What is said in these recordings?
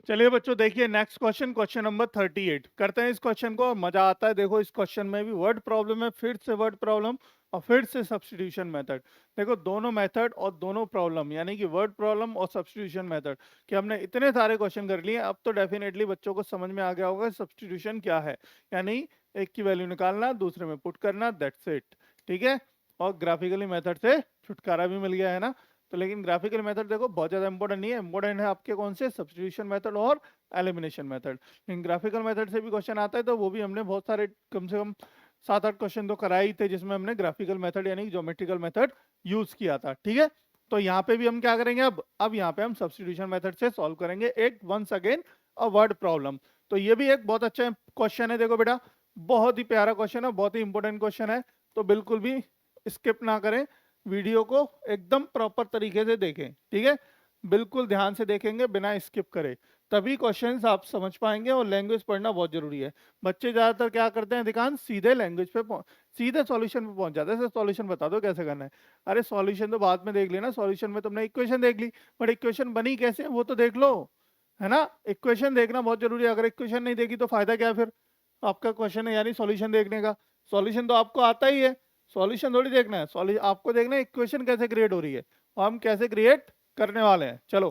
चलिए बच्चों, देखिए नेक्स्ट क्वेश्चन, क्वेश्चन नंबर 38 करते हैं इस क्वेश्चन को। और मजा आता है। देखो इस क्वेश्चन में भी वर्ड प्रॉब्लम है, फिर से वर्ड प्रॉब्लम और फिर से सब्स्टिट्यूशन मेथड। देखो दोनों मेथड और दोनों प्रॉब्लम, यानी कि वर्ड प्रॉब्लम और सब्स्टिट्यूशन मेथड कि हमने इतने सारे क्वेश्चन कर लिए। अब तो डेफिनेटली बच्चों को समझ में आ गया होगा सब्स्टिट्यूशन क्या है। यानी एक की वैल्यू निकालना, दूसरे में पुट करना, दैट्स इट। ठीक है। और ग्राफिकली मेथड से छुटकारा भी मिल गया है ना। तो लेकिन ग्राफिकल मेथड देखो बहुत ज्यादा इंपॉर्टेंट नहीं है। इंपॉर्टेंट है आपके कौन से, सब्स्टिट्यूशन मेथड और एलिमिनेशन मेथड। लेकिन ग्राफिकल मेथड से भी क्वेश्चन आता है, तो वो भी हमने बहुत सारे, कम से कम 7-8 क्वेश्चन तो कराए ही थे जिसमें हमने ग्राफिकल मेथड यानी ज्योमेट्रिकल मेथड यूज किया था। ठीक है। तो यहाँ पे भी हम क्या करेंगे, अब यहाँ पे हम सब्स्टिट्यूशन मेथड से सॉल्व करेंगे एक once again a word problem. तो ये भी एक बहुत अच्छा क्वेश्चन है। देखो बेटा, बहुत ही प्यारा क्वेश्चन है, बहुत ही इंपॉर्टेंट क्वेश्चन है। तो बिल्कुल भी स्किप ना करें, वीडियो को एकदम प्रॉपर तरीके से देखें। ठीक है। बिल्कुल ध्यान से देखेंगे बिना स्किप करे, तभी क्वेश्चंस आप समझ पाएंगे। और लैंग्वेज पढ़ना बहुत जरूरी है। बच्चे ज्यादातर क्या करते हैं, अधिकांश सीधे लैंग्वेज पे सीधे सॉल्यूशन पे पहुंच जाते हैं। सर सॉल्यूशन बता दो कैसे करना है। अरे सॉल्यूशन तो बाद में देख लेना, सॉल्यूशन में तुमने इक्वेशन देख ली, बट इक्वेशन बनी कैसे वो तो देख लो, है ना। इक्वेशन देखना बहुत जरूरी है। अगर इक्वेशन नहीं देखी तो फायदा क्या है फिर आपका क्वेश्चन है यानी सॉल्यूशन देखने का। सॉल्यूशन तो आपको आता ही है, सॉल्यूशन थोड़ी देखना है। सॉल्यूशन आपको देखना है इक्वेशन कैसे क्रिएट हो रही है और हम कैसे क्रिएट करने वाले हैं। चलो,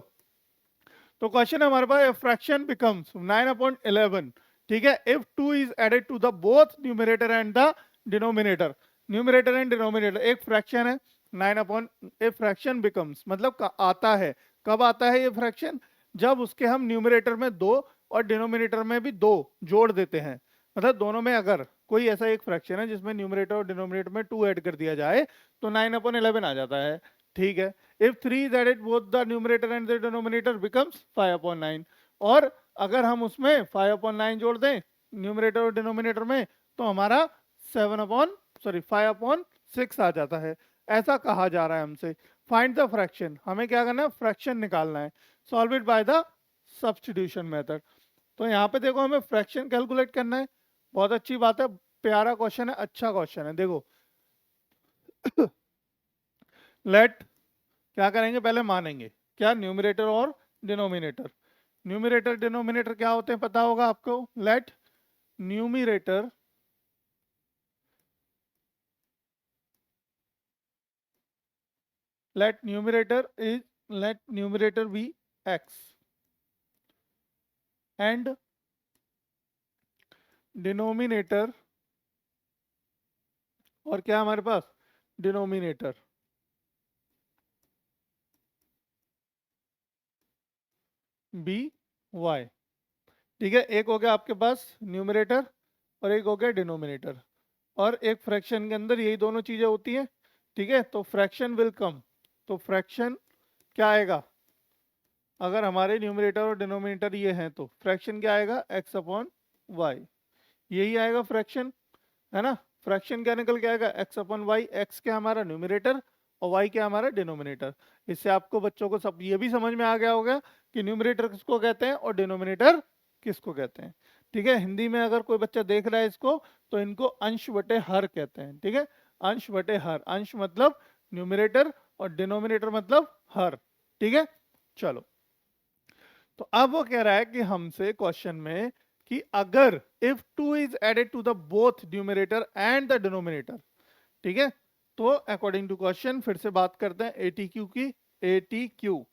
तो क्वेश्चन है हमारे पास, फ्रैक्शन बिकम्स 9/11। ठीक है। If 2 is added to the both numerator and the denominator. Numerator and denominator एक फ्रैक्शन है। 9 अपॉन ए फ्रैक्शन बिकम्स मतलब आता है। कब आता है ये फ्रैक्शन, जब उसके हम न्यूमरेटर में 2 और डिनोमिनेटर में भी 2 जोड़ देते हैं। मतलब दोनों में अगर कोई ऐसा एक फ्रैक्शन है जिसमें न्यूमरेटर और डिनोमिनेटर में 2 ऐड कर दिया जाए तो 9/11 आ जाता है। ठीक है। if 3 is added both the numerator and the denominator becomes 5/9। और अगर हम उसमें 5/9 जोड़ दें न्यूमरेटर और डिनोमिनेटर में तो हमारा 5/6 आ जाता है। ऐसा कहा जा रहा है हमसे। फाइंड द फ्रैक्शन, हमें क्या करना है, फ्रैक्शन निकालना है। Solve it by the substitution method. तो यहाँ पे देखो हमें फ्रैक्शन कैलकुलेट करना है। बहुत अच्छी बात है, प्यारा क्वेश्चन है, अच्छा क्वेश्चन है। देखो लेट क्या करेंगे, पहले मानेंगे क्या, न्यूमरेटर और डिनोमिनेटर। न्यूमरेटर डिनोमिनेटर क्या होते हैं पता होगा आपको। Let numerator let numerator is let numerator be x and denominator, और क्या हमारे पास, डिनोमिनेटर बी वाई। ठीक है। एक हो गया आपके पास न्यूमरेटर और एक हो गया डिनोमिनेटर। और एक फ्रैक्शन के अंदर यही दोनों चीजें होती हैं। ठीक है। तो फ्रैक्शन विल कम। तो फ्रैक्शन क्या आएगा, अगर हमारे न्यूमरेटर और डिनोमिनेटर ये हैं तो फ्रैक्शन क्या आएगा, एक्स अपॉन वाई। यही आएगा फ्रैक्शन, है ना। फ्रैक्शन क्या निकल के आएगा, एक्स अपॉन वाई। एक्स क्या हमारा न्यूमरेटर और वाई क्या हमारा डिनोमिनेटर। इससे आपको बच्चों को सब ये भी समझ में आ गया होगा कि न्यूमरेटर किसको कहते हैं और डिनोमिनेटर किसको कहते हैं। ठीक है। हिंदी में अगर कोई बच्चा देख रहा है इसको तो इनको अंश बटे हर कहते हैं। ठीक है। अंश बटे हर, अंश मतलब न्यूमरेटर और डिनोमिनेटर मतलब हर। ठीक है। चलो, तो अब वो कह रहा है कि हमसे क्वेश्चन में कि अगर if 2 is added to the both numerator and the denominator. ठीक है। तो अकॉर्डिंग टू क्वेश्चन फिर से बात करते हैं एटीक्यू की। एटीक्यू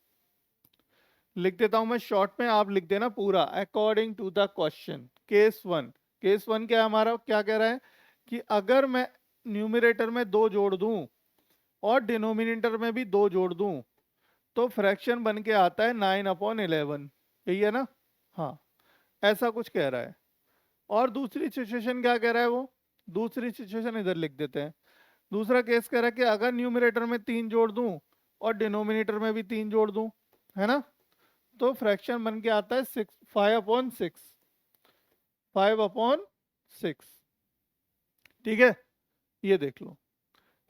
लिख देता हूं मैं शॉर्ट में, आप लिख देना पूरा। According to the question case one. Case one क्या है हमारा, क्या कह रहा है कि अगर मैं न्यूमरेटर में 2 जोड़ दूं और डिनोमिनेटर में भी 2 जोड़ दूं तो फ्रैक्शन बन के आता है 9/11। यही है ना। हाँ, ऐसा कुछ कह रहा है। और दूसरी सिचुएशन क्या कह रहा है वो, दूसरी सिचुएशन इधर लिख देते हैं। दूसरा केस कह रहा है कि अगर न्यूमरेटर में 3 जोड़ दूं और डिनोमिनेटर में भी 3 जोड़ दूं, है ना, तो फ्रैक्शन बन के आता है 5/6। 5/6। ठीक है। ये देख लो,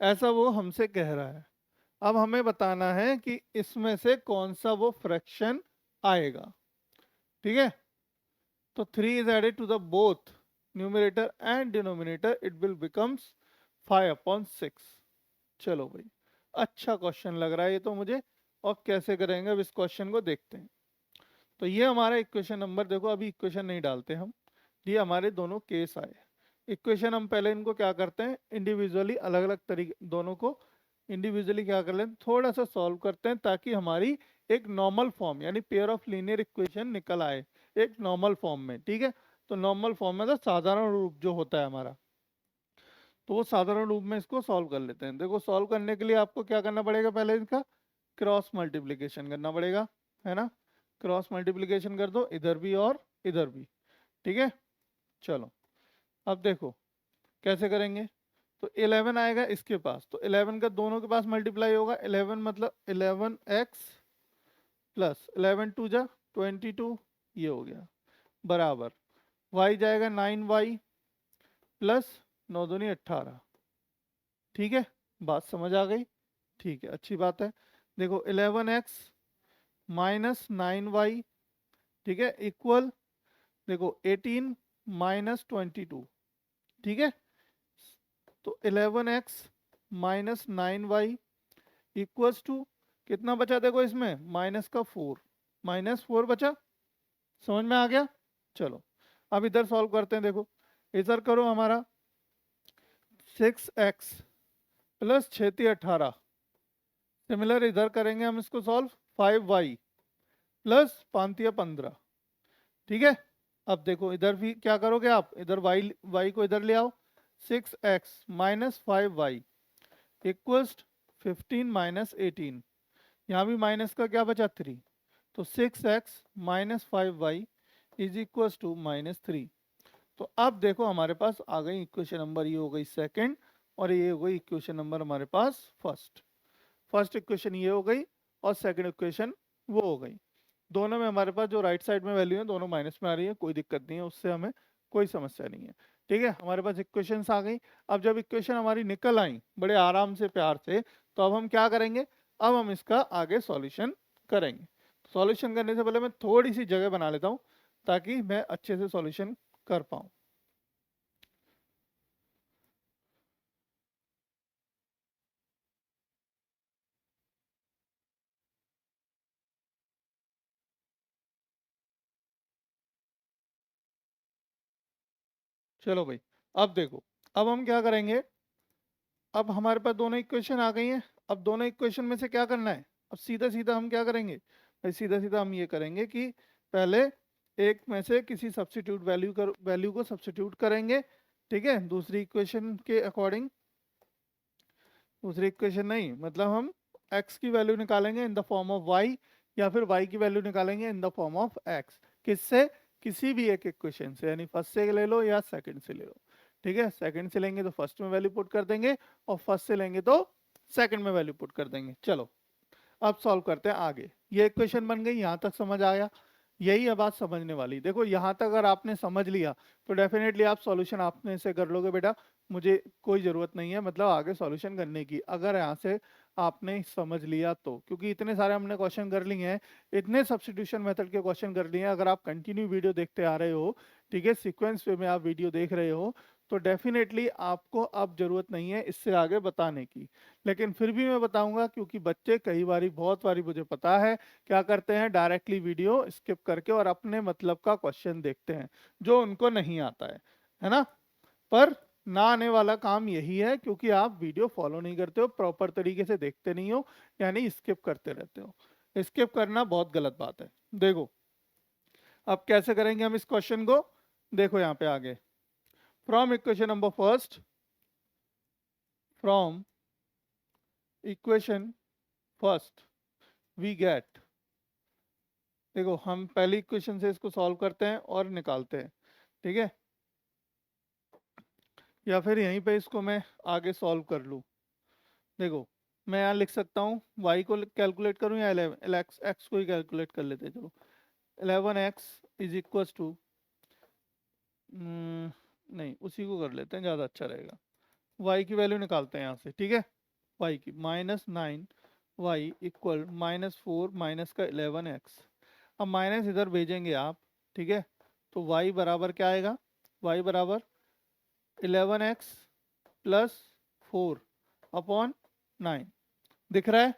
ऐसा वो हमसे कह रहा है। अब हमें बताना है कि इसमें से कौन सा वो फ्रैक्शन आएगा। ठीक है। तो 3 is added to the both numerator and denominator, it will becomes 5/6। चलो भाई, अच्छा क्वेश्चन लग रहा है ये तो मुझे। और कैसे करेंगे अब इस क्वेश्चन को देखते हैं। तो ये हमारा इक्वेशन नंबर, देखो अभी इक्वेशन नहीं डालते हम, ये हमारे दोनों केस आए। इक्वेशन हम पहले इनको क्या करते हैं, इंडिविजुअली अलग अलग तरीके दोनों को इंडिविजुअली क्या कर लेते हैं, थोड़ा सा सॉल्व करते हैं ताकि हमारी एक नॉर्मल फॉर्म यानी पेयर ऑफ लीनियर इक्वेशन निकल आए एक नॉर्मल फॉर्म में। ठीक है, तो नॉर्मल फॉर्म में तो साधारण रूप जो होता है हमारा, तो वो साधारण रूप में इसको सॉल्व कर लेते हैं। देखो सॉल्व करने के लिए आपको क्या करना पड़ेगा, पहले इसका क्रॉस मल्टीप्लिकेशन करना पड़ेगा, है ना। क्रॉस मल्टीप्लिकेशन कर दो इधर भी और इधर भी। ठीक है, चलो अब देखो कैसे करेंगे। तो 11 आएगा इसके पास, तो 11 का दोनों के पास मल्टीप्लाई होगा। 11 मतलब 11x प्लस 11 टू जा 22, ये हो गया बराबर y जाएगा 9y प्लस 9 दूनी 18। ठीक है, बात समझ आ गई। ठीक है, अच्छी बात है। देखो 11x माइनस 9y, ठीक है, इक्वल देखो 18 माइनस 22। ठीक है, तो 11x minus 9y equals to कितना बचा, देखो इसमें माइनस का 4, माइनस 4 बचा। समझ में आ गया। चलो अब इधर सॉल्व करते हैं। देखो इधर करो हमारा 6x प्लस 6×18, सिमिलर इधर करेंगे हम इसको सॉल्व 5y प्लस 5×15। ठीक है, अब देखो इधर भी क्या करोगे आप, इधर y को इधर ले आओ। 6x minus 5y equals 15 minus 18, यहाँ भी माइनस का क्या बचा 3, तो 6x minus 5y is equals to -3। तो अब देखो हमारे पास आ गई इक्वेशन नंबर, ये हो गई सेकंड और ये हो गई इक्वेशन नंबर हमारे पास फर्स्ट। फर्स्ट इक्वेशन ये हो गई और सेकंड इक्वेशन वो हो गई। दोनों में हमारे पास जो राइट साइड में वैल्यू है दोनों माइनस में आ रही है, कोई दिक्कत नहीं है, उससे हमें कोई समस्या नहीं है। ठीक है, हमारे पास इक्वेशंस आ गई। अब जब इक्वेशन हमारी निकल आई बड़े आराम से प्यार से, तो अब हम क्या करेंगे, अब हम इसका आगे सॉल्यूशन करेंगे। सॉल्यूशन करने से पहले मैं थोड़ी सी जगह बना लेता हूँ ताकि मैं अच्छे से सॉल्यूशन कर पाऊँ। चलो भाई, अब देखो अब हम क्या करेंगे, अब हमारे पास दोनों इक्वेशन आ गई हैं। अब दोनों इक्वेशन में से क्या करना है, अब सीधा सीधा हम क्या करेंगे भाई, सीधा सीधा हम ये करेंगे कि पहले एक में से किसी सब्स्टिट्यूट वैल्यू को सब्स्टिट्यूट करेंगे। ठीक है, दूसरी इक्वेशन के अकॉर्डिंग, दूसरी इक्वेशन नहीं मतलब हम x की वैल्यू निकालेंगे in the form of y, या फिर y की वैल्यू निकालेंगे in the form of x। किससे, किसी भी एक इक्वेशन से, यानी फर्स्ट से ले लो या सेकंड से ले लो। ठीक है, सेकंड से लेंगे तो फर्स्ट में वैल्यू पुट कर देंगे और फर्स्ट से लेंगे तो सेकंड में वैल्यू पुट कर देंगे। चलो अब सॉल्व करते हैं आगे। ये इक्वेशन बन गई, यहाँ तक समझ आया। यही है बात समझने वाली। देखो यहाँ तक अगर आपने समझ लिया तो डेफिनेटली आप सॉल्यूशन आपने से कर लोगे बेटा, मुझे कोई ज़रूरत नहीं है मतलब आगे सॉल्यूशन करने की, अगर यहाँ से आपने समझ लिया तो। क्योंकि इतने सारे हमने क्वेश्चन कर लिए हैं, इतने सब्स्टिट्यूशन मेथड के क्वेश्चन कर लिए हैं। अगर आप कंटिन्यू वीडियो देखते आ रहे हो, ठीक है, सीक्वेंस वे में आप वीडियो देख रहे हो, तो डेफिनेटली आपको अब ज़रूरत नहीं है इससे आगे बताने की। लेकिन फिर भी मैं बताऊंगा क्योंकि बच्चे कई बारी, बहुत बारी मुझे पता है क्या करते हैं, डायरेक्टली वीडियो स्किप करके और अपने मतलब का क्वेश्चन देखते हैं जो उनको नहीं आता है ना। पर ना आने वाला काम यही है क्योंकि आप वीडियो फॉलो नहीं करते हो, प्रॉपर तरीके से देखते नहीं हो, यानी स्किप करते रहते हो। स्किप करना बहुत गलत बात है। देखो अब कैसे करेंगे हम इस क्वेश्चन को, देखो यहाँ पे आगे, from equation number first, from equation first we get, देखो हम पहली इक्वेशन से इसको सॉल्व करते हैं और निकालते हैं। ठीक है, या फिर यहीं पे इसको मैं आगे सॉल्व कर लूँ। देखो मैं यहाँ लिख सकता हूँ, y को कैलकुलेट करूँ या 11 x को ही कैलकुलेट कर लेते हैं। चलो 11x इज इक्वल टू, नहीं उसी को कर लेते हैं, ज़्यादा अच्छा रहेगा। y की वैल्यू निकालते हैं यहाँ से। ठीक है, y की -9 y इक्वल -4 माइनस का 11x। अब माइनस इधर भेजेंगे आप, ठीक है, तो y बराबर क्या आएगा, y बराबर 11x प्लस 4 अपॉन 9, दिख रहा है।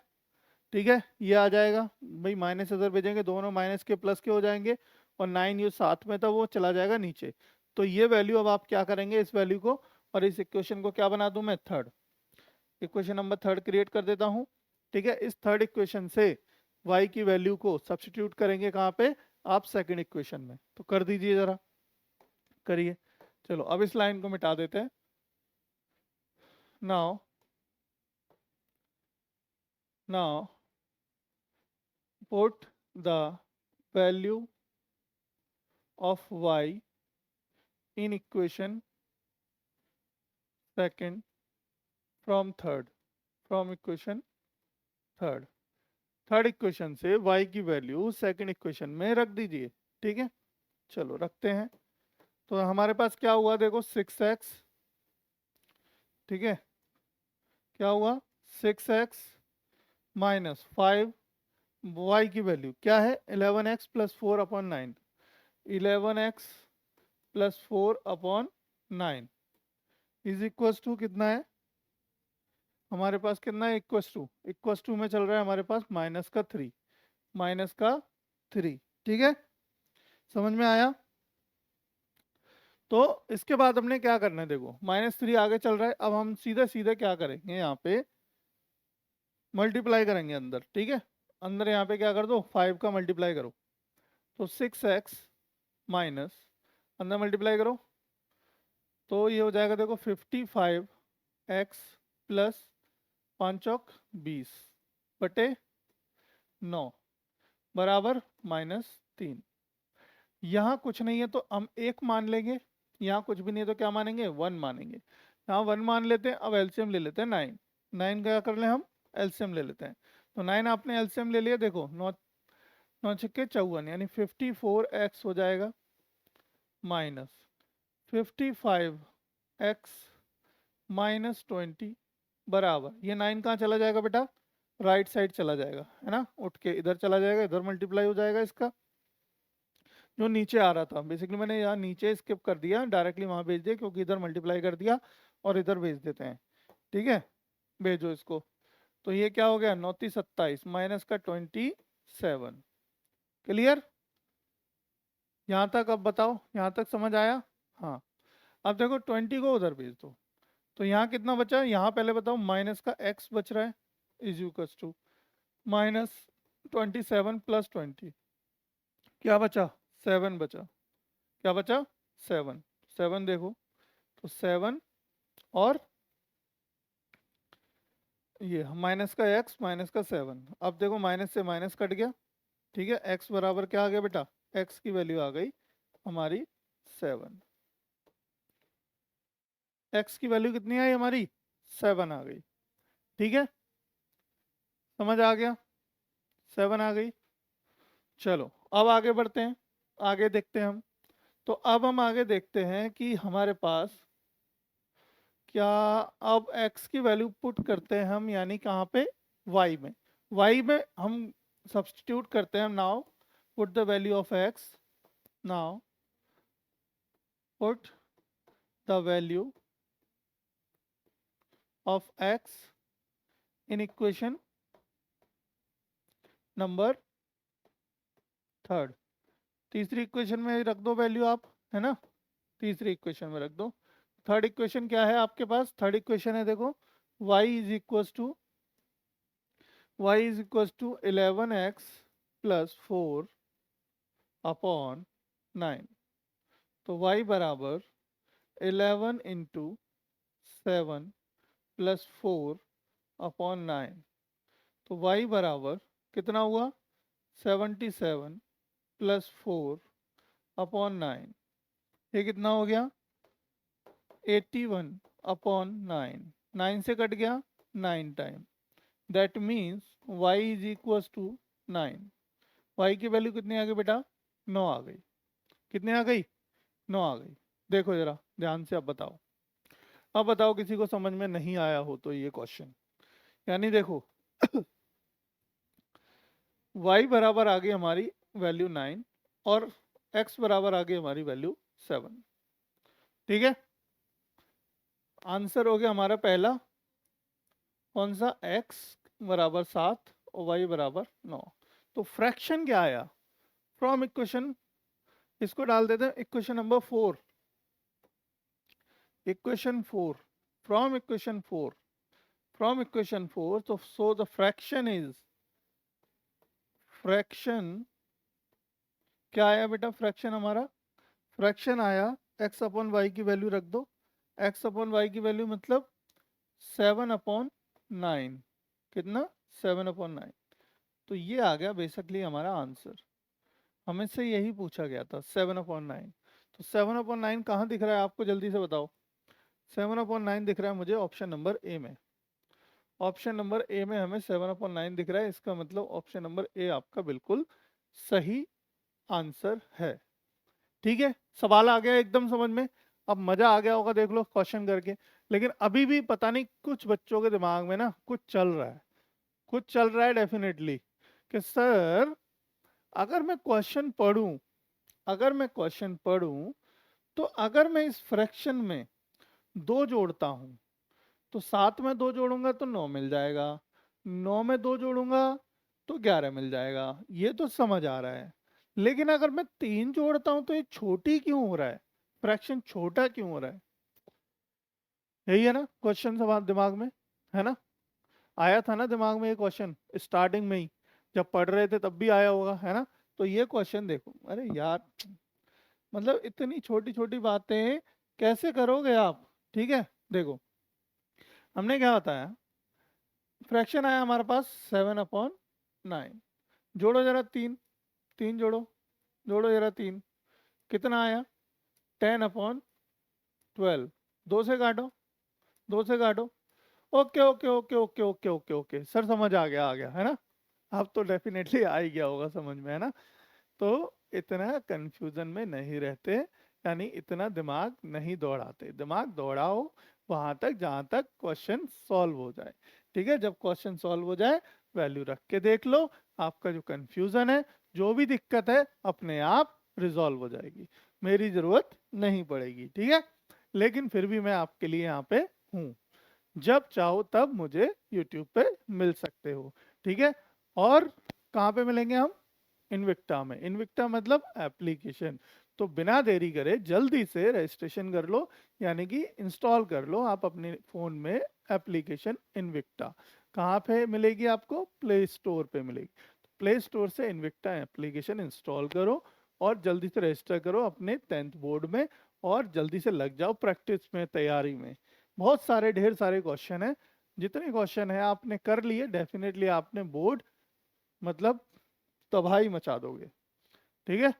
ठीक है, ये आ जाएगा भाई, माइनस इधर भेजेंगे, दोनों माइनस के प्लस के हो जाएंगे, और 9 ये साथ में था वो चला जाएगा नीचे। तो ये वैल्यू अब आप क्या करेंगे, इस वैल्यू को और इस इक्वेशन को क्या बना दूं मैं, third equation number third create कर देता हूं। ठीक है, इस थर्ड इक्वेशन से y की वैल्यू को सब्स्टिट्यूट करेंगे कहाँ पे, आप सेकंड इक्वेशन में। तो कर दीजिए जरा, करिए। चलो अब इस लाइन को मिटा देते हैं। Now now put the value of y in equation second from third, from equation third, third equation से y की वैल्यू सेकंड इक्वेशन में रख दीजिए। ठीक है, चलो रखते हैं। तो हमारे पास क्या हुआ देखो, 6x, ठीक है, क्या हुआ 6x माइनस 5, y की वैल्यू क्या है 11x plus 4/9, 11x plus 4/9 is equals to कितना है हमारे पास, कितना है इक्वल्स टू में चल रहा है हमारे पास माइनस का 3, माइनस का 3। ठीक है, समझ में आया। तो इसके बाद हमने क्या करना है, देखो -3 आगे चल रहा है, अब हम सीधे सीधे क्या करेंगे, यहाँ पे मल्टीप्लाई करेंगे अंदर। ठीक है, अंदर यहाँ पे क्या कर दो, 5 का मल्टीप्लाई करो, तो 6x माइनस, अंदर मल्टीप्लाई करो तो ये हो जाएगा देखो 55x प्लस 5 और 20 बटे 9 बराबर -3। यहाँ कुछ नहीं है तो हम एक मान लेंगे, यहाँ कुछ भी नहीं है तो क्या मानेंगे, 1 मानेंगे। यहाँ 1 मान लेते हैं। अब एलसीएम ले लेते हैं 9, 9 क्या कर ले हम, एलसीएम ले लेते हैं। तो 9 आपने एलसीएम ले लिया, देखो 9 9 छक्के 54 यानी 54x हो जाएगा माइनस 55x माइनस 20 बराबर, ये 9 कहाँ चला जाएगा बेटा, राइट साइड चला जाएगा, है ना, उठ के इधर चला जाएगा, इधर मल्टीप्लाई हो जाएगा इसका जो नीचे आ रहा था। बेसिकली मैंने यहाँ नीचे स्किप कर दिया, डायरेक्टली वहां भेज दिया क्योंकि इधर मल्टीप्लाई कर दिया और इधर भेज देते हैं। ठीक है, भेजो इसको। तो ये क्या हो गया 9×27 माइनस का 27। क्लियर, यहाँ तक अब बताओ, यहाँ तक समझ आया। हाँ, अब देखो 20 को उधर भेज दो, तो यहाँ कितना बचा, यहाँ पहले बताओ माइनस का x बच रहा है इज इक्वल्स टू -27 प्लस 20, क्या बचा 7 बचा, क्या बचा 7, 7 देखो, तो 7 और ये माइनस का x माइनस का 7, अब देखो माइनस से माइनस कट गया। ठीक है, x बराबर क्या आ गया बेटा, x की वैल्यू आ गई हमारी 7, x की वैल्यू कितनी आई हमारी 7 आ गई। ठीक है, समझ आ गया, 7 आ गई। चलो अब आगे बढ़ते हैं, आगे देखते हैं हम। तो अब हम आगे देखते हैं कि हमारे पास क्या, अब x की वैल्यू पुट करते हैं हम, यानी कहाँ पे, y में, y में हम सब्स्टिट्यूट करते हैं। Now put the value of x, now put the value of x in equation number third, तीसरी इक्वेशन में रख दो वैल्यू आप, है ना, तीसरी इक्वेशन में रख दो। थर्ड इक्वेशन क्या है आपके पास, थर्ड इक्वेशन है देखो y is equal to 11x plus 4/9, तो y बराबर 11 इंटू 7 प्लस 4/9, तो y बराबर कितना हुआ 77 प्लस 4/9, ये कितना हो गया 81/9, 9 से कट गया 9 time, that means y is equal to 9। y की वैल्यू कितनी आ गई बेटा 9 आ गई, कितनी आ गई 9 आ गई। देखो जरा ध्यान से अब बताओ, अब बताओ किसी को समझ में नहीं आया हो तो ये क्वेश्चन, यानी देखो y बराबर आ गई हमारी वैल्यू 9 और x बराबर आ गई हमारी वैल्यू 7। ठीक है, आंसर हो गया हमारा पहला कौन सा, x बराबर 7 और y बराबर 9। तो फ्रैक्शन क्या आया फ्रॉम इक्वेशन, इसको डाल देते हैं equation number 4, equation 4, from equation 4, from equation 4। तो so the fraction is, fraction क्या आया बेटा, फ्रैक्शन हमारा, फ्रैक्शन आया x अपॉन वाई की वैल्यू रख दो, x अपॉन वाई की वैल्यू मतलब 7/9, कितना 7/9। तो ये आ गया बेसिकली हमारा आंसर, हमें से यही पूछा गया था 7/9। तो 7/9 कहाँ दिख रहा है आपको, जल्दी से बताओ। 7/9 दिख रहा है मुझे ऑप्शन नंबर ए में, ऑप्शन नंबर ए में हमें 7/9 दिख रहा है, इसका मतलब ऑप्शन नंबर ए आपका बिल्कुल सही आंसर है। ठीक है, सवाल आ गया एकदम समझ में, अब मजा आ गया होगा देख लो क्वेश्चन करके। लेकिन अभी भी पता नहीं कुछ बच्चों के दिमाग में ना कुछ चल रहा है, कुछ चल रहा है डेफिनेटली, कि सर अगर मैं क्वेश्चन पढ़ूं, अगर मैं क्वेश्चन पढ़ूं तो अगर मैं इस फ्रैक्शन में 2 जोड़ता हूं तो 7 में 2 जोड़ूंगा तो 9 मिल जाएगा, 9 में 2 जोड़ूंगा तो 11 मिल जाएगा, ये तो समझ आ रहा है। लेकिन अगर मैं 3 जोड़ता हूं तो ये छोटी क्यों हो रहा है, फ्रैक्शन छोटा क्यों हो रहा है? यही है ना क्वेश्चन सवाल दिमाग में, है ना? आया था ना दिमाग में ये क्वेश्चन स्टार्टिंग में ही, जब पढ़ रहे थे तब भी आया होगा, है ना? तो ये क्वेश्चन देखो, अरे यार मतलब इतनी छोटी छोटी बातें कैसे करोगे आप? ठीक है, देखो हमने क्या बताया, फ्रैक्शन आया हमारे पास 7/9, जोड़ो जरा 3, 3 जोड़ो, जोड़ो जरा 3, कितना आया 10/12, 2 से काटो, 2 से काटो। Okay okay okay okay okay okay okay sir समझ आ गया है ना? अब तो डेफिनेटली आ ही गया होगा समझ में, है ना? तो इतना कंफ्यूजन में नहीं रहते, यानी इतना दिमाग नहीं दौड़ाते, दिमाग दौड़ाओ वहां तक जहां तक क्वेश्चन सॉल्व हो जाए। ठीक है, जब क्वेश्चन सॉल्व हो जाए वैल्यू रख के देख लो, आपका जो कंफ्यूजन है, जो भी दिक्कत है अपने आप रिजॉल्व हो जाएगी, मेरी जरूरत नहीं पड़ेगी। ठीक है, लेकिन फिर भी मैं आपके लिए यहाँ पे हूँ, जब चाहो तब मुझे यूट्यूब पे मिल सकते हो। ठीक है, और कहाँ पे मिलेंगे हम? इनविक्टा में, इनविक्टा मतलब एप्लीकेशन। तो बिना देरी करे जल्दी से रजिस्ट्रेशन कर लो, यानी कि इंस्टॉल कर लो आप अपने फोन में एप्लीकेशन इनविक्टा। कहाँ पे मिलेगी आपको? प्ले स्टोर पे मिलेगी। प्ले स्टोर से इनविक्टा एप्लीकेशन इंस्टॉल करो और जल्दी से रजिस्टर करो अपने 10th बोर्ड में, और जल्दी से लग जाओ प्रैक्टिस में, तैयारी में। बहुत सारे ढेर सारे क्वेश्चन हैं, जितने क्वेश्चन है आपने कर लिए डेफिनेटली आपने बोर्ड मतलब तबाही मचा दोगे। ठीक है,